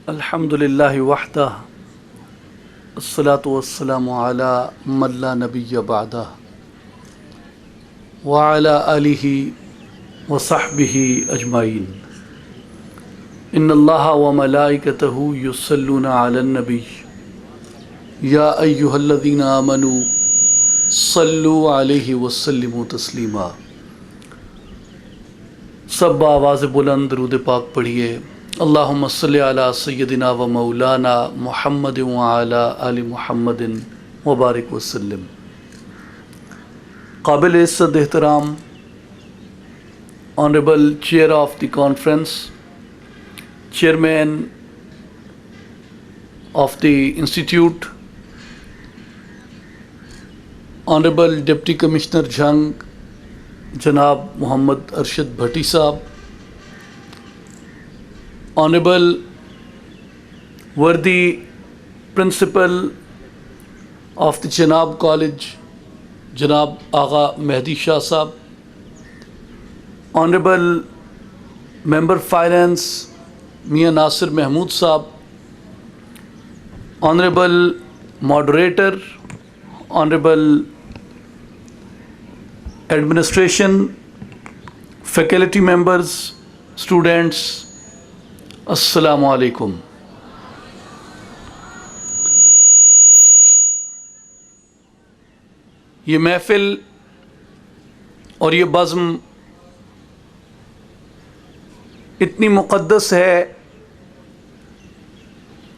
الحمدللہ وحدہ الصلاۃ والسلام علی من لا نبی بعدہ وعلی آلہ وصحبہ اجمعین ان اللہ وملائکتہ یصلون علی النبی یا ایہا الذین آمنوا صلوا علیہ وسلموا تسلیما۔ سب آواز بلند درود پاک پڑھیے۔ اللہم صلی علی سیدنا و مولانا محمد وعلی آل محمد وبارک وسلم۔ قابل عزت احترام honourable chair of the conference, chairman of the institute, honourable deputy commissioner Jhang جناب محمد ارشد بھٹی صاحب، آنریبل وردی پرنسپل آف دی جناب کالج جناب آغا مہدی شاہ صاحب، آنریبل ممبر فائنانس میاں ناصر محمود صاحب، honourable moderator, honourable administration, faculty members, students, السلام علیکم۔ یہ محفل اور یہ بزم اتنی مقدس ہے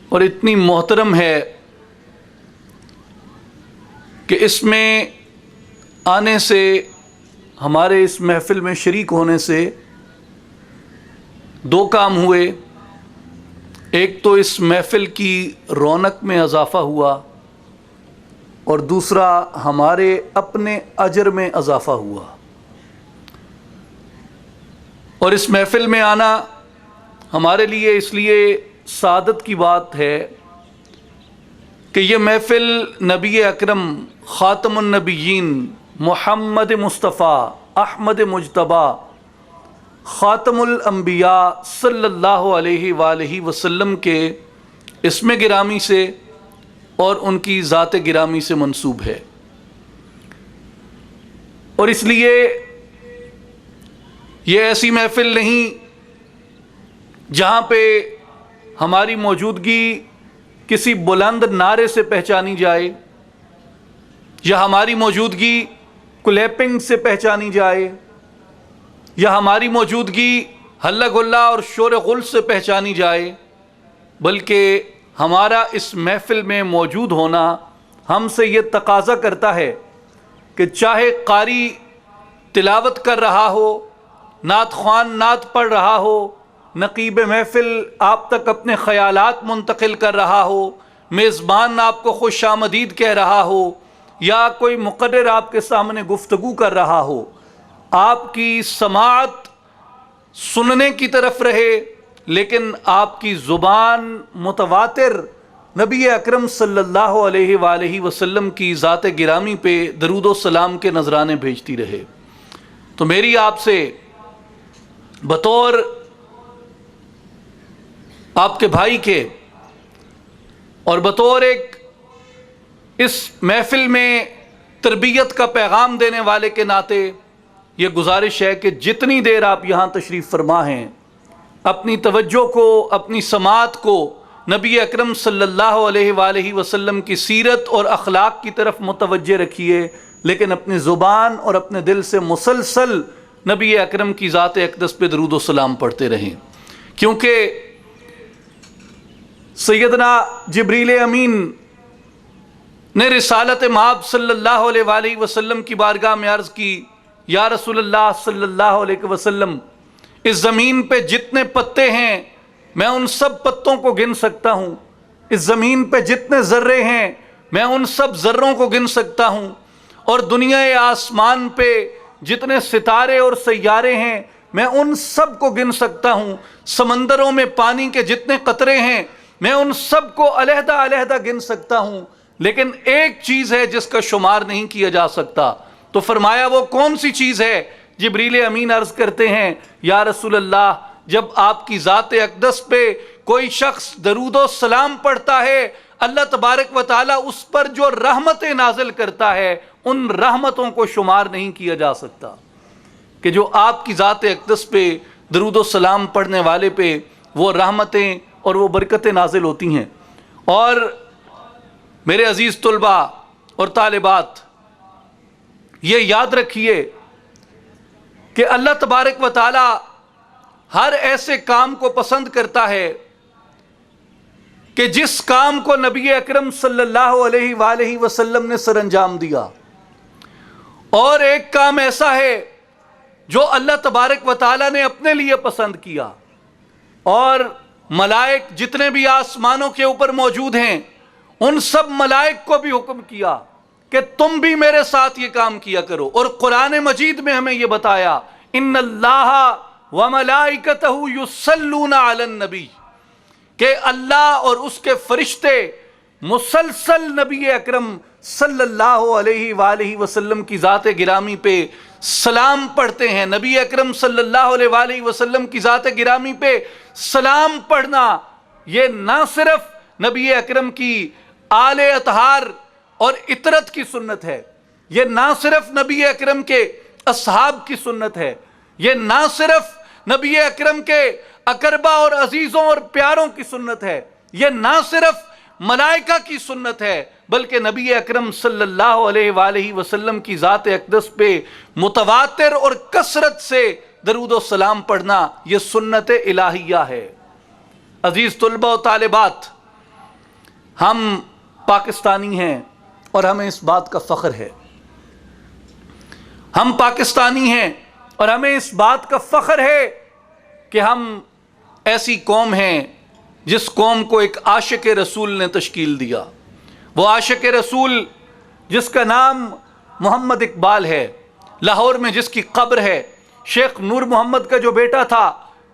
اور اتنی محترم ہے کہ اس میں آنے سے، ہمارے اس محفل میں شریک ہونے سے دو کام ہوئے۔ ایک تو اس محفل کی رونق میں اضافہ ہوا اور دوسرا ہمارے اپنے اجر میں اضافہ ہوا۔ اور اس محفل میں آنا ہمارے لیے اس لیے سعادت کی بات ہے کہ یہ محفل نبی اکرم خاتم النبیین محمد مصطفیٰ احمد مجتبیٰ خاتم الانبیاء صلی اللہ علیہ وآلہ وسلم کے اسم گرامی سے اور ان کی ذات گرامی سے منسوب ہے، اور اس لیے یہ ایسی محفل نہیں جہاں پہ ہماری موجودگی کسی بلند نعرے سے پہچانی جائے یا ہماری موجودگی کلیپنگ سے پہچانی جائے یا ہماری موجودگی ہلہ گلہ اور شور غل سے پہچانی جائے، بلکہ ہمارا اس محفل میں موجود ہونا ہم سے یہ تقاضا کرتا ہے کہ چاہے قاری تلاوت کر رہا ہو، نعت خوان نعت پڑھ رہا ہو، نقیب محفل آپ تک اپنے خیالات منتقل کر رہا ہو، میزبان آپ کو خوش آمدید کہہ رہا ہو، یا کوئی مقرر آپ کے سامنے گفتگو کر رہا ہو، آپ کی سماعت سننے کی طرف رہے، لیکن آپ کی زبان متواتر نبی اکرم صلی اللہ علیہ وآلہ وسلم کی ذات گرامی پہ درود و سلام کے نذرانے بھیجتی رہے۔ تو میری آپ سے بطور آپ کے بھائی کے اور بطور ایک اس محفل میں تربیت کا پیغام دینے والے کے ناطے یہ گزارش ہے کہ جتنی دیر آپ یہاں تشریف فرما ہیں اپنی توجہ کو، اپنی سماعت کو نبی اکرم صلی اللہ علیہ وآلہ وسلم کی سیرت اور اخلاق کی طرف متوجہ رکھیے، لیکن اپنی زبان اور اپنے دل سے مسلسل نبی اکرم کی ذات اقدس پہ درود و سلام پڑھتے رہیں، کیونکہ سیدنا جبریل امین نے رسالت مآب صلی اللہ علیہ وآلہ وسلم کی بارگاہ میں عرض کی، یا رسول اللہ صلی اللہ علیہ وسلم، اس زمین پہ جتنے پتے ہیں میں ان سب پتوں کو گن سکتا ہوں، اس زمین پہ جتنے ذرے ہیں میں ان سب ذروں کو گن سکتا ہوں، اور دنیا آسمان پہ جتنے ستارے اور سیارے ہیں میں ان سب کو گن سکتا ہوں، سمندروں میں پانی کے جتنے قطرے ہیں میں ان سب کو علیحدہ علیحدہ گن سکتا ہوں، لیکن ایک چیز ہے جس کا شمار نہیں کیا جا سکتا۔ تو فرمایا وہ کون سی چیز ہے؟ جبریل امین عرض کرتے ہیں، یا رسول اللہ، جب آپ کی ذات اقدس پہ کوئی شخص درود و سلام پڑھتا ہے اللہ تبارک و تعالیٰ اس پر جو رحمتیں نازل کرتا ہے ان رحمتوں کو شمار نہیں کیا جا سکتا کہ جو آپ کی ذات اقدس پہ درود و سلام پڑھنے والے پہ وہ رحمتیں اور وہ برکتیں نازل ہوتی ہیں۔ اور میرے عزیز طلباء اور طالبات، یہ یاد رکھیے کہ اللہ تبارک و تعالی ہر ایسے کام کو پسند کرتا ہے کہ جس کام کو نبی اکرم صلی اللہ علیہ وآلہ وسلم نے سر انجام دیا، اور ایک کام ایسا ہے جو اللہ تبارک و تعالی نے اپنے لیے پسند کیا، اور ملائک جتنے بھی آسمانوں کے اوپر موجود ہیں ان سب ملائک کو بھی حکم کیا کہ تم بھی میرے ساتھ یہ کام کیا کرو۔ اور قرآن مجید میں ہمیں یہ بتایا ان اللہ وملائکتہ یصلون علی النبی، کہ اللہ اور اس کے فرشتے مسلسل نبی اکرم صلی اللہ علیہ وآلہ وسلم کی ذات گرامی پہ سلام پڑھتے ہیں۔ نبی اکرم صلی اللہ علیہ وآلہ وسلم کی ذات گرامی پہ سلام پڑھنا یہ نہ صرف نبی اکرم کی آل اطہار اور اطرت کی سنت ہے، یہ نہ صرف نبی اکرم کے اصحاب کی سنت ہے، یہ نہ صرف نبی اکرم کے اقربا اور عزیزوں اور پیاروں کی سنت ہے، یہ نہ صرف ملائکہ کی سنت ہے، بلکہ نبی اکرم صلی اللہ علیہ وآلہ وسلم کی ذات اقدس پہ متواتر اور کثرت سے درود و سلام پڑھنا یہ سنت الہیہ ہے۔ عزیز طلبہ و طالبات، ہم پاکستانی ہیں اور ہمیں اس بات کا فخر ہے، ہم پاکستانی ہیں اور ہمیں اس بات کا فخر ہے کہ ہم ایسی قوم ہیں جس قوم کو ایک عاشق رسول نے تشکیل دیا۔ وہ عاشق رسول جس کا نام محمد اقبال ہے، لاہور میں جس کی قبر ہے، شیخ نور محمد کا جو بیٹا تھا،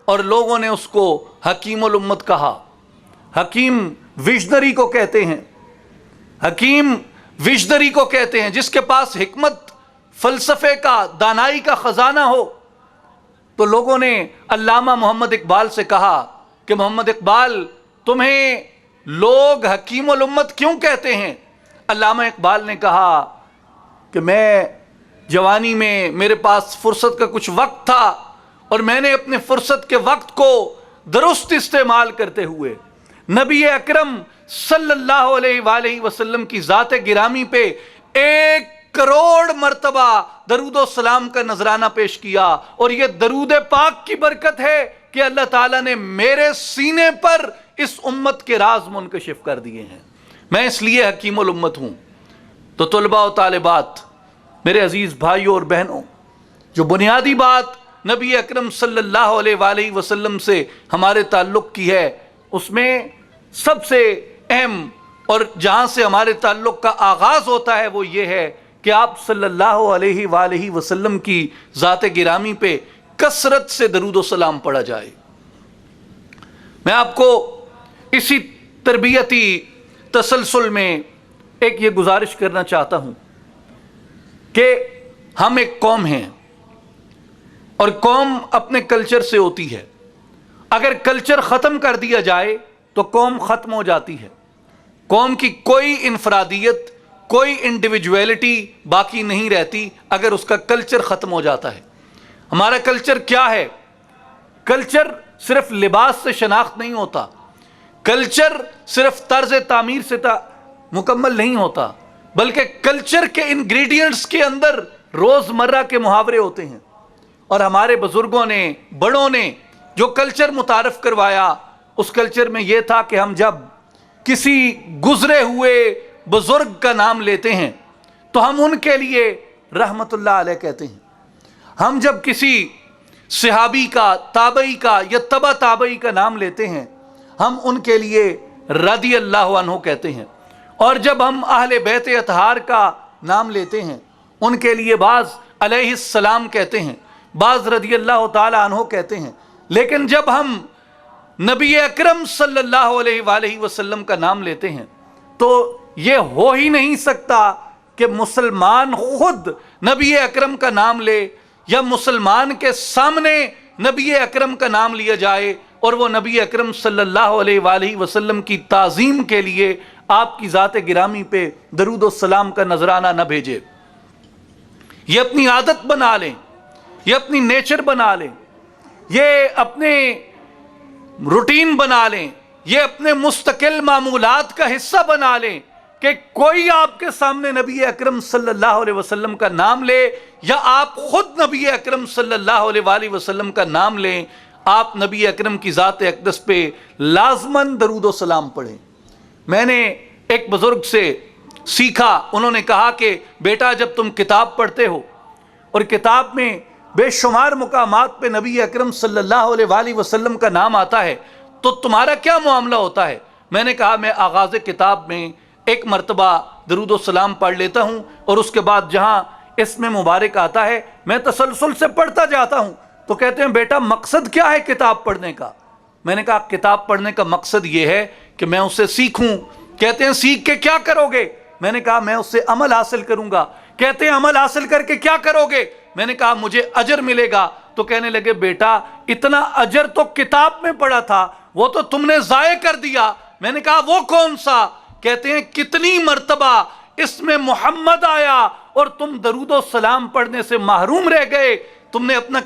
اور لوگوں نے اس کو حکیم الامت کہا۔ حکیم وژنری کو کہتے ہیں، حکیم وژنری کو کہتے ہیں جس کے پاس حکمت، فلسفے کا، دانائی کا خزانہ ہو۔ تو لوگوں نے علامہ محمد اقبال سے کہا کہ محمد اقبال تمہیں لوگ حکیم الامت کیوں کہتے ہیں؟ علامہ اقبال نے کہا کہ میں جوانی میں میرے پاس فرصت کا کچھ وقت تھا، اور میں نے اپنے فرصت کے وقت کو درست استعمال کرتے ہوئے نبی اکرم صلی اللہ علیہ وآلہ وسلم کی ذات گرامی پہ 1 کروڑ مرتبہ درود و سلام کا نذرانہ پیش کیا، اور یہ درود پاک کی برکت ہے کہ اللہ تعالیٰ نے میرے سینے پر اس امت کے راز منکشف کر دیے ہیں، میں اس لیے حکیم الامت ہوں۔ تو طلباء و طالبات، میرے عزیز بھائیوں اور بہنوں، جو بنیادی بات نبی اکرم صلی اللہ علیہ وآلہ وسلم سے ہمارے تعلق کی ہے، اس میں سب سے اہم اور جہاں سے ہمارے تعلق کا آغاز ہوتا ہے وہ یہ ہے کہ آپ صلی اللہ علیہ وآلہ وسلم کی ذات گرامی پہ کثرت سے درود و سلام پڑھا جائے۔ میں آپ کو اسی تربیتی تسلسل میں ایک یہ گزارش کرنا چاہتا ہوں کہ ہم ایک قوم ہیں، اور قوم اپنے کلچر سے ہوتی ہے۔ اگر کلچر ختم کر دیا جائے تو قوم ختم ہو جاتی ہے۔ قوم کی کوئی انفرادیت، کوئی انڈیویجویلٹی باقی نہیں رہتی اگر اس کا کلچر ختم ہو جاتا ہے۔ ہمارا کلچر کیا ہے؟ کلچر صرف لباس سے شناخت نہیں ہوتا، کلچر صرف طرز تعمیر سے مکمل نہیں ہوتا، بلکہ کلچر کے انگریڈینٹس کے اندر روزمرہ کے محاورے ہوتے ہیں۔ اور ہمارے بزرگوں نے، بڑوں نے جو کلچر متعارف کروایا، اس کلچر میں یہ تھا کہ ہم جب کسی گزرے ہوئے بزرگ کا نام لیتے ہیں تو ہم ان کے لیے رحمت اللہ علیہ کہتے ہیں۔ ہم جب کسی صحابی کا، تابعی کا یا تبع تابعی کا نام لیتے ہیں ہم ان کے لیے رضی اللہ عنہ کہتے ہیں۔ اور جب ہم اہل بیت اطہار کا نام لیتے ہیں ان کے لیے بعض علیہ السلام کہتے ہیں، بعض رضی اللہ تعالی عنہ کہتے ہیں۔ لیکن جب ہم نبی اکرم صلی اللہ علیہ وآلہ وسلم کا نام لیتے ہیں تو یہ ہو ہی نہیں سکتا کہ مسلمان خود نبی اکرم کا نام لے، یا مسلمان کے سامنے نبی اکرم کا نام لیا جائے اور وہ نبی اکرم صلی اللہ علیہ وآلہ وسلم کی تعظیم کے لیے آپ کی ذات گرامی پہ درود و سلام کا نذرانہ نہ بھیجے۔ یہ اپنی عادت بنا لیں، یہ اپنی نیچر بنا لیں، یہ اپنے روٹین بنا لیں، یہ اپنے مستقل معمولات کا حصہ بنا لیں کہ کوئی آپ کے سامنے نبی اکرم صلی اللہ علیہ وسلم کا نام لے یا آپ خود نبی اکرم صلی اللہ علیہ وآلہ وسلم کا نام لیں، آپ نبی اکرم کی ذات اقدس پہ لازماً درود و سلام پڑھیں۔ میں نے ایک بزرگ سے سیکھا، انہوں نے کہا کہ بیٹا جب تم کتاب پڑھتے ہو اور کتاب میں بے شمار مقامات پہ نبی اکرم صلی اللہ علیہ وآلہ وسلم کا نام آتا ہے تو تمہارا کیا معاملہ ہوتا ہے؟ میں نے کہا میں آغاز کتاب میں ایک مرتبہ درود و سلام پڑھ لیتا ہوں اور اس کے بعد جہاں اسم مبارک آتا ہے میں تسلسل سے پڑھتا جاتا ہوں۔ تو کہتے ہیں بیٹا مقصد کیا ہے کتاب پڑھنے کا؟ میں نے کہا کتاب پڑھنے کا مقصد یہ ہے کہ میں اسے سیکھوں۔ کہتے ہیں سیکھ کے کیا کرو گے؟ میں نے کہا میں اس سے عمل حاصل کروں گا۔ کہتے ہیں عمل حاصل کر کے کیا کرو گے؟ میں نے کہا مجھے اجر ملے گا۔ تو کہنے لگے بیٹا اتنا اجر تو کتاب میں پڑھا تھا، وہ تو تم نے ضائع کر دیا۔ میں نے کہا وہ کون سا؟ کہتے ہیں کتنی مرتبہ اس میں محمد آیا اور تم درود و سلام پڑھنے سے محروم رہ گئے، تم نے اپنا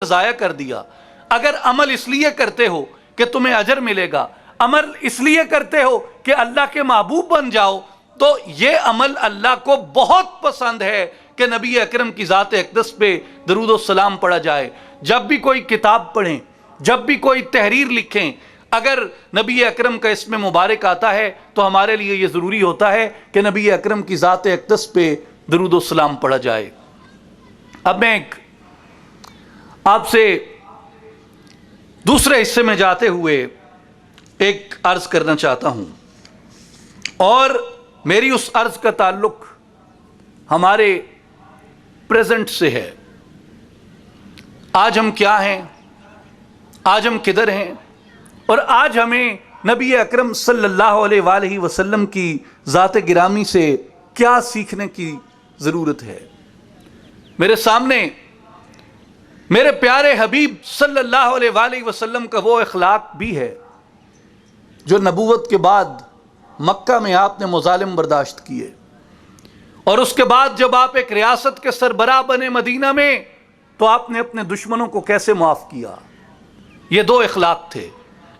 ضائع کر دیا۔ اگر عمل اس لیے کرتے ہو کہ تمہیں اجر ملے گا، عمل اس لیے کرتے ہو کہ اللہ کے محبوب بن جاؤ، تو یہ عمل اللہ کو بہت پسند ہے کہ نبی اکرم کی ذات اقدس پہ درود و سلام پڑھا جائے۔ جب بھی کوئی کتاب پڑھیں، جب بھی کوئی تحریر لکھیں، اگر نبی اکرم کا اسم مبارک آتا ہے تو ہمارے لیے یہ ضروری ہوتا ہے کہ نبی اکرم کی ذات اقدس پہ درود و سلام پڑھا جائے۔ اب میں آپ سے دوسرے حصے میں جاتے ہوئے ایک عرض کرنا چاہتا ہوں، اور میری اس عرض کا تعلق ہمارے پریزنٹ سے ہے۔ آج ہم کیا ہیں، آج ہم کدھر ہیں، اور آج ہمیں نبی اکرم صلی اللہ علیہ وآلہ وسلم کی ذات گرامی سے کیا سیکھنے کی ضرورت ہے۔ میرے سامنے میرے پیارے حبیب صلی اللہ علیہ وآلہ وسلم کا وہ اخلاق بھی ہے جو نبوت کے بعد مکہ میں آپ نے مظالم برداشت کیے، اور اس کے بعد جب آپ ایک ریاست کے سربراہ بنے مدینہ میں تو آپ نے اپنے دشمنوں کو کیسے معاف کیا۔ یہ دو اخلاق تھے،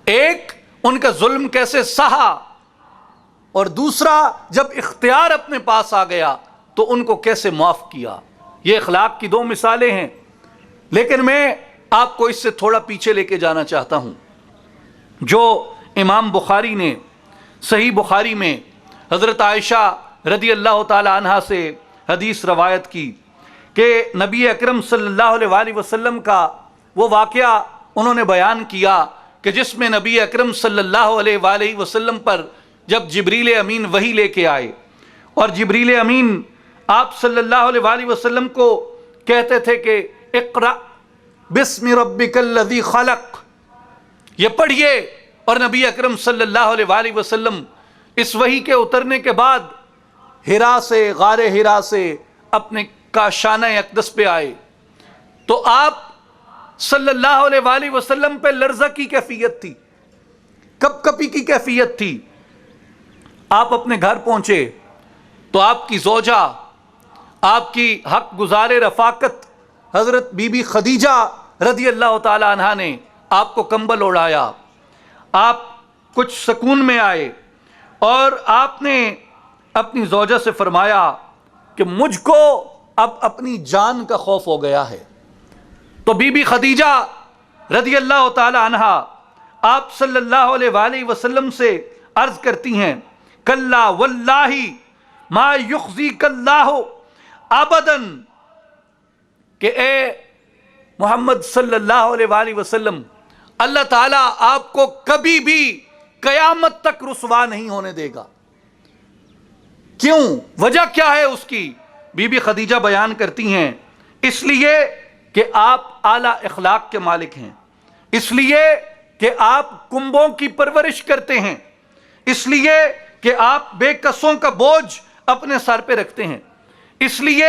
ایک ان کا ظلم کیسے سہا، اور دوسرا جب اختیار اپنے پاس آ گیا تو ان کو کیسے معاف کیا۔ یہ اخلاق کی دو مثالیں ہیں، لیکن میں آپ کو اس سے تھوڑا پیچھے لے کے جانا چاہتا ہوں۔ جو امام بخاری نے صحیح بخاری میں حضرت عائشہ رضی اللہ تعالی عنہا سے حدیث روایت کی کہ نبی اکرم صلی اللہ علیہ وآلہ وسلم کا وہ واقعہ انہوں نے بیان کیا کہ جس میں نبی اکرم صلی اللہ علیہ وآلہ وسلم پر جب جبریل امین وحی لے کے آئے، اور جبریل امین آپ صلی اللہ علیہ وآلہ وسلم کو کہتے تھے کہ اقرأ بسم ربک الذی خلق، یہ پڑھیے، اور نبی اکرم صلی اللہ علیہ وآلہ وسلم اس وحی کے اترنے کے بعد ہرا سے، غار ہرا سے اپنے کاشانہ اقدس پہ آئے تو آپ صلی اللہ علیہ وآلہ وسلم پہ لرزہ کی کیفیت تھی، کپ کپی کی کیفیت تھی۔ آپ اپنے گھر پہنچے تو آپ کی زوجہ، آپ کی حق گزار رفاقت حضرت بی بی خدیجہ رضی اللہ تعالی عنہا نے آپ کو کمبل اوڑھایا، آپ کچھ سکون میں آئے، اور آپ نے اپنی زوجہ سے فرمایا کہ مجھ کو اب اپنی جان کا خوف ہو گیا ہے۔ تو بی بی خدیجہ رضی اللہ تعالی عنہا آپ صلی اللہ علیہ وآلہ وسلم سے عرض کرتی ہیں کلا واللہ ما یخزیک اللہ ابدا، کہ اے محمد صلی اللہ علیہ وآلہ وسلم، اللہ تعالیٰ آپ کو کبھی بھی قیامت تک رسوا نہیں ہونے دے گا۔ کیوں؟ وجہ کیا ہے اس کی؟ بی بی خدیجہ بیان کرتی ہیں اس لیے کہ آپ اعلیٰ اخلاق کے مالک ہیں، اس لیے کہ آپ کنبوں کی پرورش کرتے ہیں، اس لیے کہ آپ بے کسوں کا بوجھ اپنے سر پہ رکھتے ہیں، اس لیے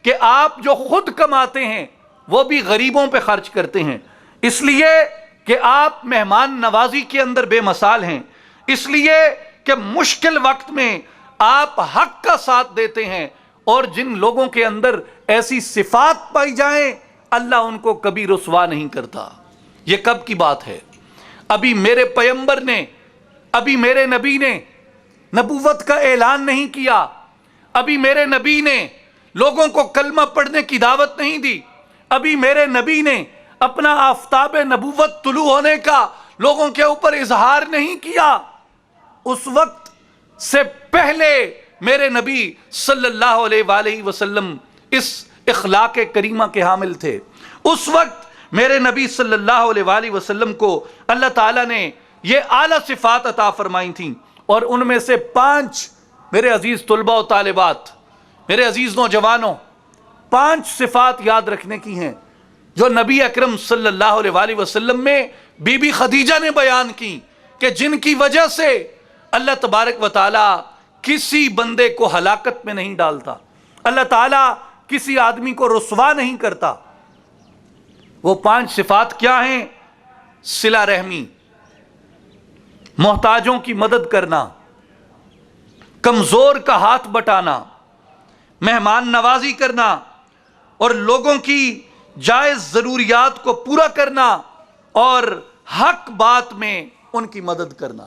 کہ آپ جو خود کماتے ہیں وہ بھی غریبوں پہ خرچ کرتے ہیں، اس لیے کہ آپ مہمان نوازی کے اندر بے مثال ہیں، اس لیے کہ مشکل وقت میں آپ حق کا ساتھ دیتے ہیں، اور جن لوگوں کے اندر ایسی صفات پائی جائیں اللہ ان کو کبھی رسوا نہیں کرتا۔ یہ کب کی بات ہے؟ ابھی میرے پیغمبر نے، ابھی میرے نبی نے نبوت کا اعلان نہیں کیا، ابھی میرے نبی نے لوگوں کو کلمہ پڑھنے کی دعوت نہیں دی، ابھی میرے نبی نے اپنا آفتاب نبوت طلوع ہونے کا لوگوں کے اوپر اظہار نہیں کیا۔ اس وقت سے پہلے میرے نبی صلی اللہ علیہ وآلہ وسلم اس اخلاق کریمہ کے حامل تھے۔ اس وقت میرے نبی صلی اللہ علیہ وآلہ وسلم کو اللہ تعالیٰ نے یہ اعلیٰ صفات عطا فرمائی تھیں، اور ان میں سے 5 میرے عزیز طلباء و طالبات، میرے عزیز نوجوانوں، 5 صفات یاد رکھنے کی ہیں جو نبی اکرم صلی اللہ علیہ وآلہ وسلم میں بی بی خدیجہ نے بیان کی، کہ جن کی وجہ سے اللہ تبارک و تعالی کسی بندے کو ہلاکت میں نہیں ڈالتا، اللہ تعالیٰ کسی آدمی کو رسوا نہیں کرتا۔ وہ 5 صفات کیا ہیں؟ صلہ رحمی، محتاجوں کی مدد کرنا، کمزور کا ہاتھ بٹانا، مہمان نوازی کرنا، اور لوگوں کی جائز ضروریات کو پورا کرنا، اور حق بات میں ان کی مدد کرنا۔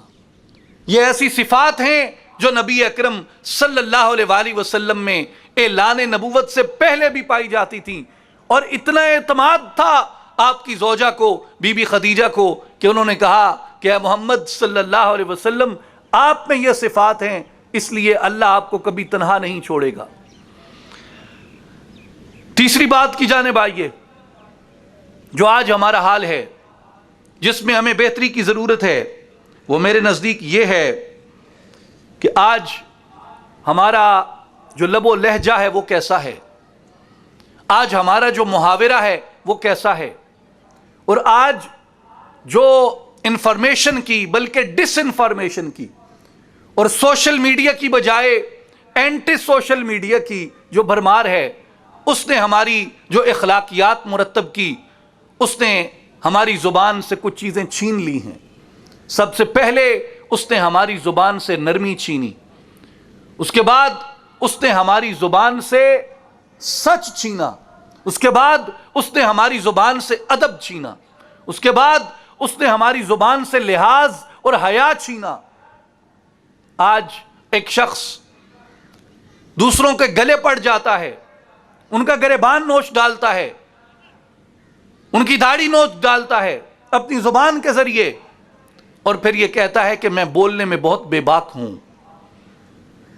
یہ ایسی صفات ہیں جو نبی اکرم صلی اللہ علیہ وآلہ وسلم میں اعلان نبوت سے پہلے بھی پائی جاتی تھیں، اور اتنا اعتماد تھا آپ کی زوجہ کو، بی بی خدیجہ کو، کہ انہوں نے کہا کہ اے محمد صلی اللہ علیہ وسلم آپ میں یہ صفات ہیں، اس لیے اللہ آپ کو کبھی تنہا نہیں چھوڑے گا۔ تیسری بات کی جانب آئیے، جو آج ہمارا حال ہے، جس میں ہمیں بہتری کی ضرورت ہے، وہ میرے نزدیک یہ ہے کہ آج ہمارا جو لب و لہجہ ہے وہ کیسا ہے، آج ہمارا جو محاورہ ہے وہ کیسا ہے، اور آج جو انفارمیشن کی بلکہ ڈس انفارمیشن کی اور سوشل میڈیا کی بجائے اینٹی سوشل میڈیا کی جو بھرمار ہے، اس نے ہماری جو اخلاقیات مرتب کی، اس نے ہماری زبان سے کچھ چیزیں چھین لی ہیں۔ سب سے پہلے اس نے ہماری زبان سے نرمی چھینی، اس کے بعد اس نے ہماری زبان سے سچ چھینا، اس کے بعد اس نے ہماری زبان سے ادب چھینا، اس کے بعد اس نے ہماری زبان سے لحاظ اور حیا چھینا۔ آج ایک شخص دوسروں کے گلے پڑ جاتا ہے، ان کا گریبان نوچ ڈالتا ہے، ان کی داڑھی نوچ ڈالتا ہے اپنی زبان کے ذریعے، اور پھر یہ کہتا ہے کہ میں بولنے میں بہت بے باک ہوں۔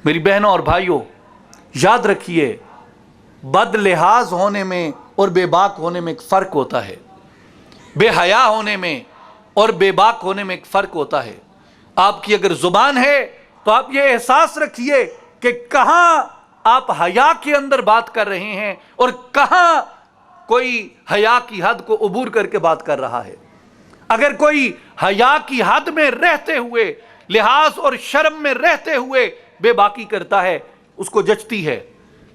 میری بہنوں اور بھائیوں، یاد رکھیے، بد لحاظ ہونے میں اور بے باک ہونے میں ایک فرق ہوتا ہے، بے حیا ہونے میں اور بے باک ہونے میں ایک فرق ہوتا ہے۔ آپ کی اگر زبان ہے تو آپ یہ احساس رکھیے کہ کہاں آپ حیا کے اندر بات کر رہے ہیں اور کہاں کوئی حیا کی حد کو عبور کر کے بات کر رہا ہے۔ اگر کوئی حیا کی حد میں رہتے ہوئے، لحاظ اور شرم میں رہتے ہوئے بے باکی کرتا ہے، اس کو جچتی ہے،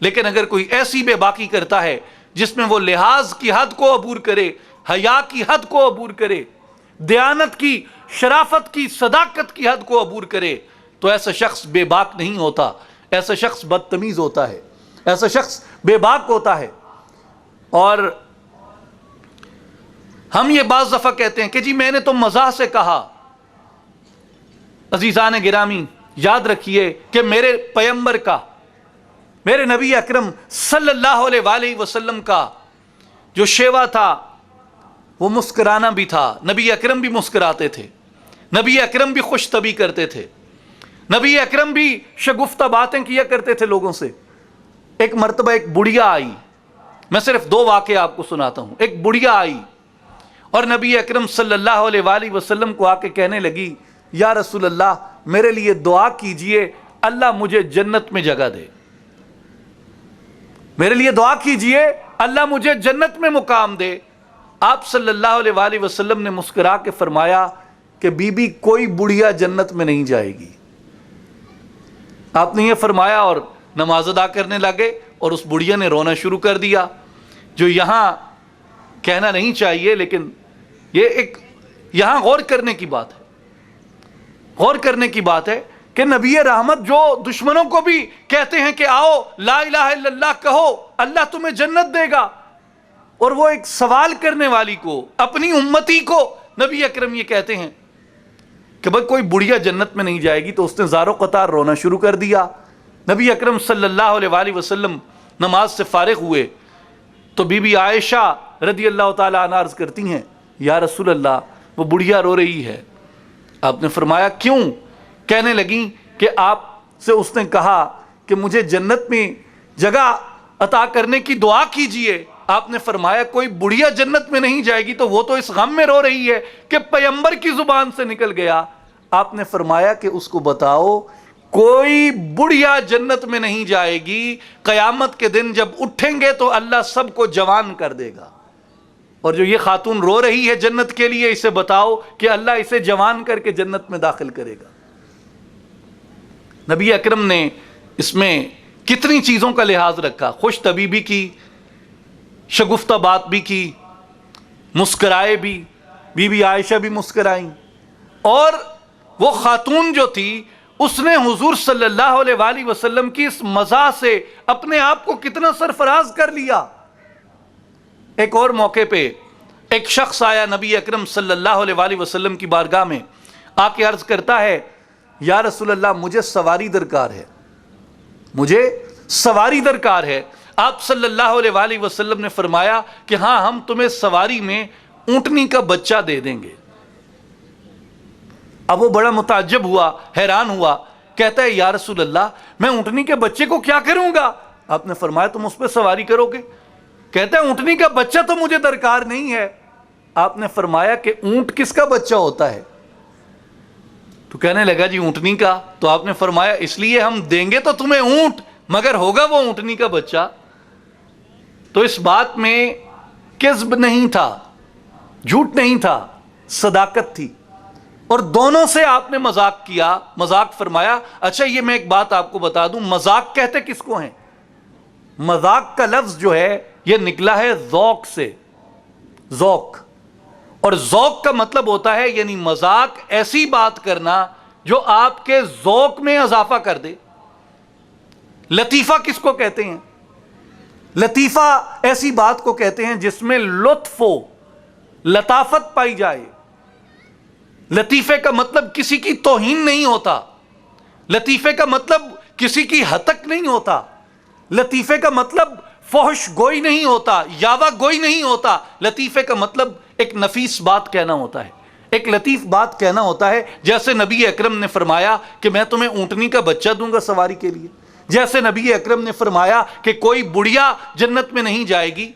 لیکن اگر کوئی ایسی بے باکی کرتا ہے جس میں وہ لحاظ کی حد کو عبور کرے، حیا کی حد کو عبور کرے، دیانت کی، شرافت کی، صداقت کی حد کو عبور کرے، تو ایسا شخص بے باک نہیں ہوتا، ایسا شخص بدتمیز ہوتا ہے، ایسا شخص بے باک ہوتا ہے۔ اور ہم یہ بعض دفعہ کہتے ہیں کہ جی میں نے تو مزاح سے کہا۔ عزیزان گرامی، یاد رکھیے کہ میرے پیغمبر کا، میرے نبی اکرم صلی اللہ علیہ وآلہ وسلم کا جو شیوا تھا وہ مسکرانا بھی تھا۔ نبی اکرم بھی مسکراتے تھے، نبی اکرم بھی خوش طبعی کرتے تھے، نبی اکرم بھی شگفتہ باتیں کیا کرتے تھے لوگوں سے۔ ایک مرتبہ ایک بڑھیا آئی، میں صرف 2 واقعے آپ کو سناتا ہوں۔ ایک بڑھیا آئی اور نبی اکرم صلی اللہ علیہ وآلہ وسلم کو آ کے کہنے لگی، یا رسول اللہ میرے لیے دعا کیجئے اللہ مجھے جنت میں جگہ دے، میرے لیے دعا کیجئے اللہ مجھے جنت میں مقام دے۔ آپ صلی اللہ علیہ وآلہ وسلم نے مسکرا کے فرمایا کہ بی بی کوئی بڑھیا جنت میں نہیں جائے گی۔ آپ نے یہ فرمایا اور نماز ادا کرنے لگے، اور اس بڑھیا نے رونا شروع کر دیا، جو یہاں کہنا نہیں چاہیے لیکن یہ ایک یہاں غور کرنے کی بات ہے، غور کرنے کی بات ہے کہ نبی رحمت جو دشمنوں کو بھی کہتے ہیں کہ آؤ لا الہ الا اللہ کہو اللہ تمہیں جنت دے گا، اور وہ ایک سوال کرنے والی کو، اپنی امتی کو نبی اکرم یہ کہتے ہیں کہ بھئی کوئی بڑھیا جنت میں نہیں جائے گی، تو اس نے زارو قطار رونا شروع کر دیا۔ نبی اکرم صلی اللہ علیہ وآلہ وسلم نماز سے فارغ ہوئے تو بی بی عائشہ رضی اللہ تعالیٰ عنہ عرض کرتی ہیں یا رسول اللہ وہ بڑھیا رو رہی ہے۔ آپ نے فرمایا کیوں؟ کہنے لگیں کہ آپ سے اس نے کہا کہ مجھے جنت میں جگہ عطا کرنے کی دعا کیجئے۔ آپ نے فرمایا کوئی بڑھیا جنت میں نہیں جائے گی تو وہ تو اس غم میں رو رہی ہے کہ پیغمبر کی زبان سے نکل گیا۔ آپ نے فرمایا کہ اس کو بتاؤ کوئی بڑھیا جنت میں نہیں جائے گی، قیامت کے دن جب اٹھیں گے تو اللہ سب کو جوان کر دے گا، اور جو یہ خاتون رو رہی ہے جنت کے لیے اسے بتاؤ کہ اللہ اسے جوان کر کے جنت میں داخل کرے گا۔ نبی اکرم نے اس میں کتنی چیزوں کا لحاظ رکھا، خوش طبیبی کی، شگفتہ بات بھی کی، مسکرائے بھی، بی بی عائشہ بھی مسکرائیں، اور وہ خاتون جو تھی اس نے حضور صلی اللہ علیہ وآلہ وسلم کی اس مزاح سے اپنے آپ کو کتنا سرفراز کر لیا۔ ایک اور موقع پہ ایک شخص آیا نبی اکرم صلی اللہ علیہ وآلہ وسلم کی بارگاہ میں، آ کے عرض کرتا ہے یا رسول اللہ مجھے سواری درکار ہے، مجھے سواری درکار ہے۔ آپ صلی اللہ علیہ وآلہ وسلم نے فرمایا کہ ہاں ہم تمہیں سواری میں اونٹنی کا بچہ دے دیں گے۔ اب وہ بڑا متعجب ہوا، حیران ہوا، کہتا ہے یا رسول اللہ میں اونٹنی کے بچے کو کیا کروں گا؟ آپ نے فرمایا تم اس پہ سواری کرو گے؟ کہتا ہے اونٹنی کا بچہ تو مجھے درکار نہیں ہے۔ آپ نے فرمایا کہ اونٹ کس کا بچہ ہوتا ہے؟ تو کہنے لگا جی اونٹنی کا۔ تو آپ نے فرمایا اس لیے ہم دیں گے تو تمہیں اونٹ، مگر ہوگا وہ اونٹنی کا بچہ۔ تو اس بات میں کذب نہیں تھا، جھوٹ نہیں تھا، صداقت تھی، اور دونوں سے آپ نے مذاق کیا، مذاق فرمایا۔ اچھا یہ میں ایک بات آپ کو بتا دوں، مذاق کہتے کس کو ہیں؟ مذاق کا لفظ جو ہے یہ نکلا ہے ذوق سے، ذوق، اور ذوق کا مطلب ہوتا ہے یعنی مذاق ایسی بات کرنا جو آپ کے ذوق میں اضافہ کر دے۔ لطیفہ کس کو کہتے ہیں؟ لطیفہ ایسی بات کو کہتے ہیں جس میں لطف و لطافت پائی جائے۔ لطیفے کا مطلب کسی کی توہین نہیں ہوتا، لطیفے کا مطلب کسی کی ہتک نہیں ہوتا، لطیفے کا مطلب فحش گوئی نہیں ہوتا، یاوہ گوئی نہیں ہوتا۔ لطیفے کا مطلب ایک نفیس بات کہنا ہوتا ہے، ایک لطیف بات کہنا ہوتا ہے۔ جیسے نبی اکرم نے فرمایا کہ میں تمہیں اونٹنی کا بچہ دوں گا سواری کے لیے، جیسے نبی اکرم نے فرمایا کہ کوئی بڑھیا جنت میں نہیں جائے گی،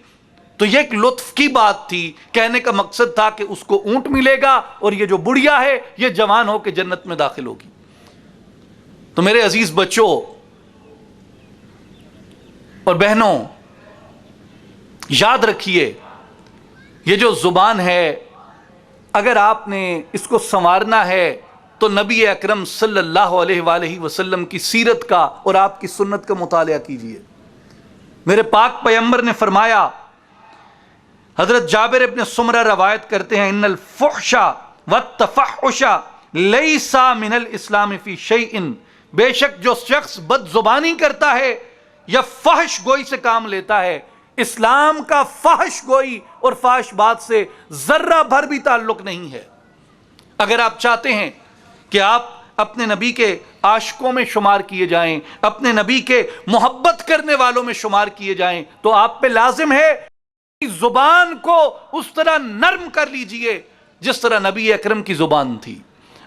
تو یہ ایک لطف کی بات تھی، کہنے کا مقصد تھا کہ اس کو اونٹ ملے گا اور یہ جو بڑھیا ہے یہ جوان ہو کے جنت میں داخل ہوگی۔ تو میرے عزیز بچوں اور بہنوں، یاد رکھیے یہ جو زبان ہے اگر آپ نے اس کو سنوارنا ہے تو نبی اکرم صلی اللہ علیہ وآلہ وسلم کی سیرت کا اور آپ کی سنت کا مطالعہ کیجئے۔ میرے پاک پیغمبر نے فرمایا، حضرت جابر ابن سمرہ روایت کرتے ہیں، ان الفحش والتفحش لیس من الاسلام فی شیء، بے شک جو شخص بد زبانی کرتا ہے یا فحش گوئی سے کام لیتا ہے، اسلام کا فحش گوئی اور فحش بات سے ذرہ بھر بھی تعلق نہیں ہے۔ اگر آپ چاہتے ہیں کہ آپ اپنے نبی کے عاشقوں میں شمار کیے جائیں، اپنے نبی کے محبت کرنے والوں میں شمار کیے جائیں، تو آپ پہ لازم ہے زبان کو اس طرح نرم کر لیجئے جس طرح نبی اکرم کی زبان تھی،